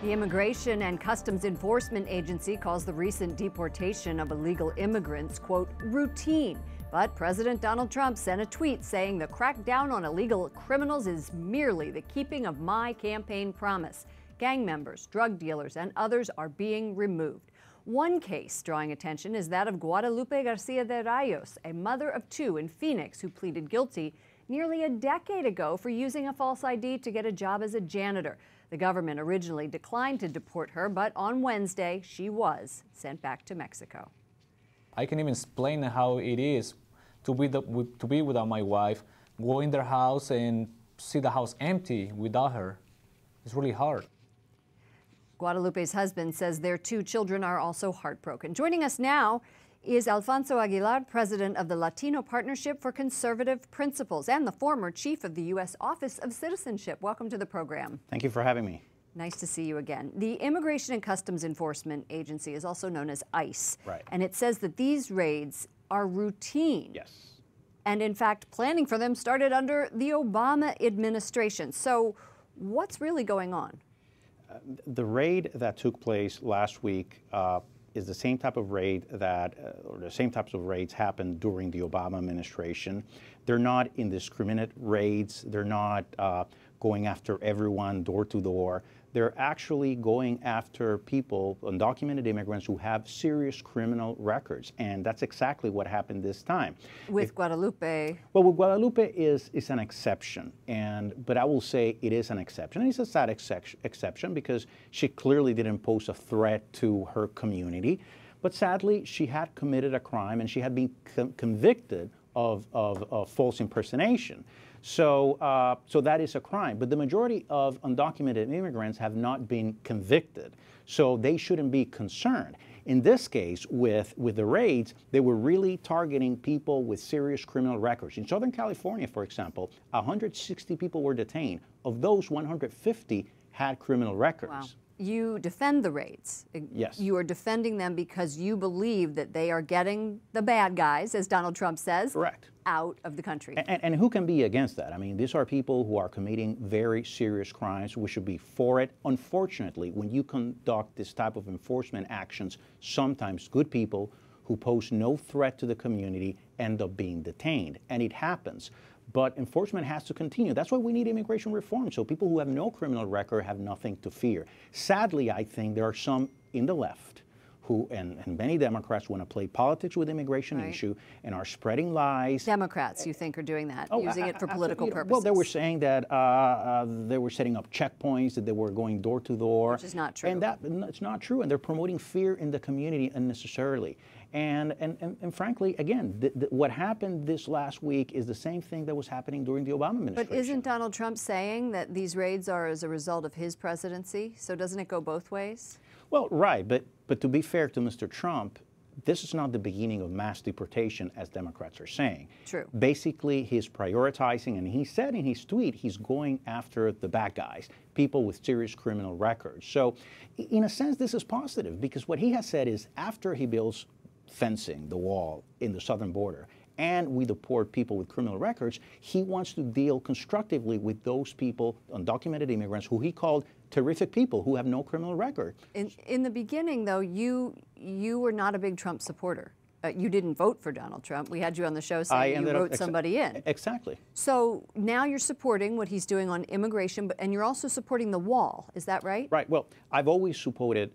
The Immigration and Customs Enforcement Agency calls the recent deportation of illegal immigrants, quote, routine. But President Donald Trump sent a tweet saying the crackdown on illegal criminals is merely the keeping of my campaign promise. Gang members, drug dealers, and others are being removed. One case drawing attention is that of Guadalupe Garcia de Rayos, a mother of two in Phoenix who pleaded guilty nearly a decade ago for using a false ID to get a job as a janitor. The government originally declined to deport her, but on Wednesday, she was sent back to Mexico. I can even explain how it is to be without my wife, go in their house and see the house empty without her. It's really hard. Guadalupe's husband says their two children are also heartbroken. Joining us now is Alfonso Aguilar, president of the Latino Partnership for Conservative Principles and the former chief of the U.S. Office of Citizenship. Welcome to the program. Thank you for having me. Nice to see you again. The Immigration and Customs Enforcement Agency is also known as ICE. Right. And it says that these raids are routine. Yes. And in fact, planning for them started under the Obama administration. So what's really going on? The raid that took place last week is the same type of raid or the same types of raids happened during the Obama administration. They're not indiscriminate raids. They're not going after everyone door to door. They're actually going after people, undocumented immigrants who have serious criminal records. And that's exactly what happened this time. With Guadalupe? Well, with Guadalupe is an exception. But I will say it is an exception. And it's a sad exception because she clearly didn't pose a threat to her community. But sadly, she had committed a crime and she had been convicted of false impersonation. So that is a crime. But the majority of undocumented immigrants have not been convicted. So they shouldn't be concerned. In this case, with the raids, they were really targeting people with serious criminal records. In Southern California, for example, 160 people were detained. Of those, 150 had criminal records. Wow. You defend the raids. Yes. You are defending them because you believe that they are getting the bad guys, as Donald Trump says, correct, out of the country. And who can be against that? I mean, these are people who are committing very serious crimes. We should be for it. Unfortunately, when you conduct this type of enforcement actions, sometimes good people who pose no threat to the community end up being detained. And it happens. But enforcement has to continue. That's why we need immigration reform, so people who have no criminal record have nothing to fear. Sadly, I think there are some in the left who, and many Democrats, want to play politics with the immigration issue and are spreading lies. Democrats, you think, are doing that, using it for political purposes? Well, they were saying that they were setting up checkpoints, that they were going door to door. Which is not true. And it's not true, and they're promoting fear in the community unnecessarily. And frankly, again, what happened this last week is the same thing that was happening during the Obama administration. But isn't Donald Trump saying that these raids are as a result of his presidency? So doesn't it go both ways? Well, right, but to be fair to Mr. Trump, this is not the beginning of mass deportation, as Democrats are saying. True. Basically, he's prioritizing, and he said in his tweet, he's going after the bad guys, people with serious criminal records. So, in a sense, this is positive, because what he has said is after he builds fencing, the wall in the southern border, and we deport people with criminal records, he wants to deal constructively with those people, undocumented immigrants, who he called terrific people who have no criminal record. In the beginning, though, you were not a big Trump supporter. You didn't vote for Donald Trump. We had you on the show saying you wrote somebody in. Exactly. So now you're supporting what he's doing on immigration, and you're also supporting the wall. Is that right? Right. Well, I've always supported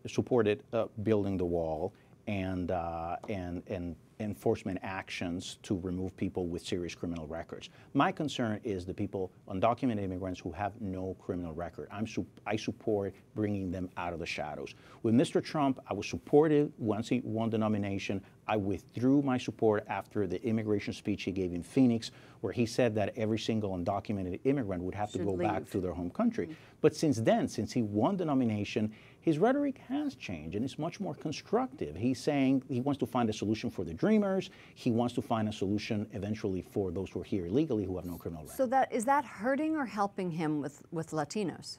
building the wall and enforcement actions to remove people with serious criminal records. My concern is the people, undocumented immigrants who have no criminal record. I support bringing them out of the shadows. With Mr. Trump, I was supportive once he won the nomination. I withdrew my support after the immigration speech he gave in Phoenix, where he said that every single undocumented immigrant would have to go back to their home country. But since then, since he won the nomination, his rhetoric has changed and it's much more constructive. He's saying he wants to find a solution for the dreamers. He wants to find a solution eventually for those who are here illegally who have no criminal record. So is that hurting or helping him with Latinos?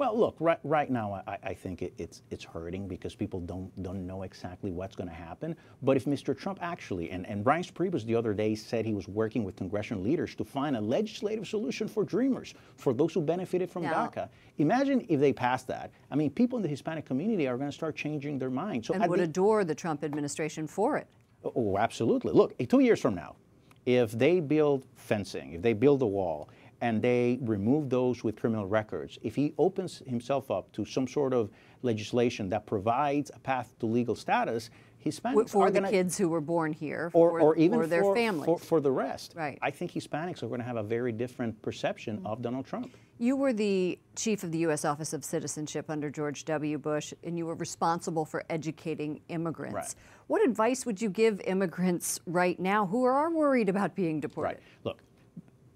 Well, look, right now I think it's hurting because people don't know exactly what's going to happen. But if Mr. Trump actually, and Brian Priebus the other day said he was working with congressional leaders to find a legislative solution for Dreamers, for those who benefited from DACA. Imagine if they passed that. I mean, people in the Hispanic community are going to start changing their minds. So and would adore the Trump administration for it. Oh, absolutely. Look, 2 years from now, if they build fencing, if they build a wall, and they remove those with criminal records, if he opens himself up to some sort of legislation that provides a path to legal status, Hispanics for are the gonna, kids who were born here, or even for their families, for the rest. Right. I think Hispanics are going to have a very different perception of Donald Trump. You were the chief of the U.S. Office of Citizenship under George W. Bush, and you were responsible for educating immigrants. Right. What advice would you give immigrants right now who are worried about being deported? Right. Look,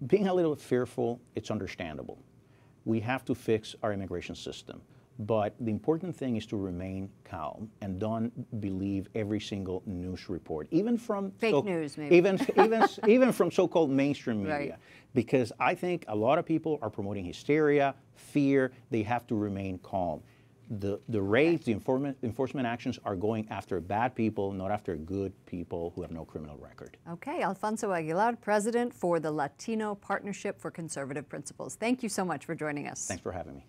being a little fearful, it's understandable. We have to fix our immigration system. But the important thing is to remain calm and don't believe every single news report, even from fake news, maybe. even from so-called mainstream media, right. Because I think a lot of people are promoting hysteria, fear. They have to remain calm. The raids, the enforcement actions are going after bad people, not after good people who have no criminal record. Okay, Alfonso Aguilar, President for the Latino Partnership for Conservative Principles. Thank you so much for joining us. Thanks for having me.